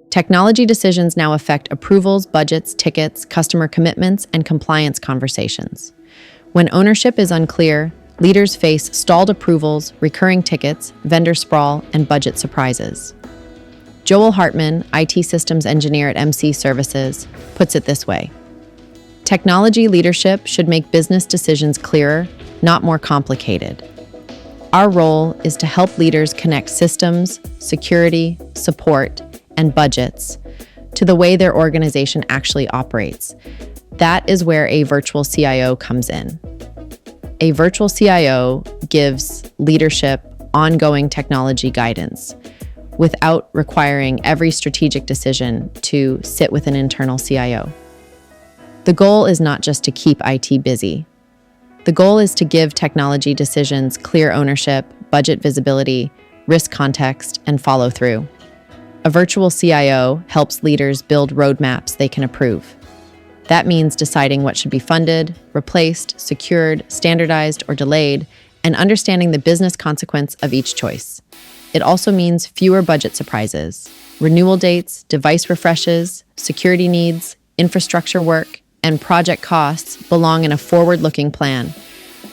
Technology decisions now affect approvals, budgets, tickets, customer commitments, and compliance conversations. When ownership is unclear, leaders face stalled approvals, recurring tickets, vendor sprawl, and budget surprises. Joel Hartman, IT systems engineer at MC Services, puts it this way: technology leadership should make business decisions clearer, not more complicated. Our role is to help leaders connect systems, security, support, and budgets to the way their organization actually operates. That is where a virtual CIO comes in. A virtual CIO gives leadership ongoing technology guidance without requiring every strategic decision to sit with an internal CIO. The goal is not just to keep IT busy. The goal is to give technology decisions clear ownership, budget visibility, risk context, and follow through. A virtual CIO helps leaders build roadmaps they can approve. That means deciding what should be funded, replaced, secured, standardized, or delayed, and understanding the business consequence of each choice. It also means fewer budget surprises. Renewal dates, device refreshes, security needs, infrastructure work, and project costs belong in a forward-looking plan.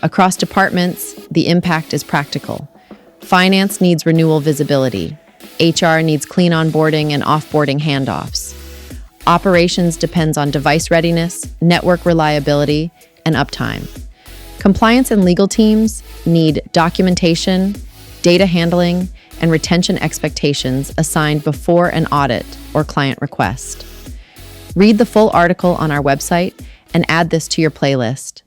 Across departments, the impact is practical. Finance needs renewal visibility. HR needs clean onboarding and offboarding handoffs. Operations depends on device readiness, network reliability, and uptime. Compliance and legal teams need documentation, data handling, and retention expectations assigned before an audit or client request. Read the full article on our website and add this to your playlist.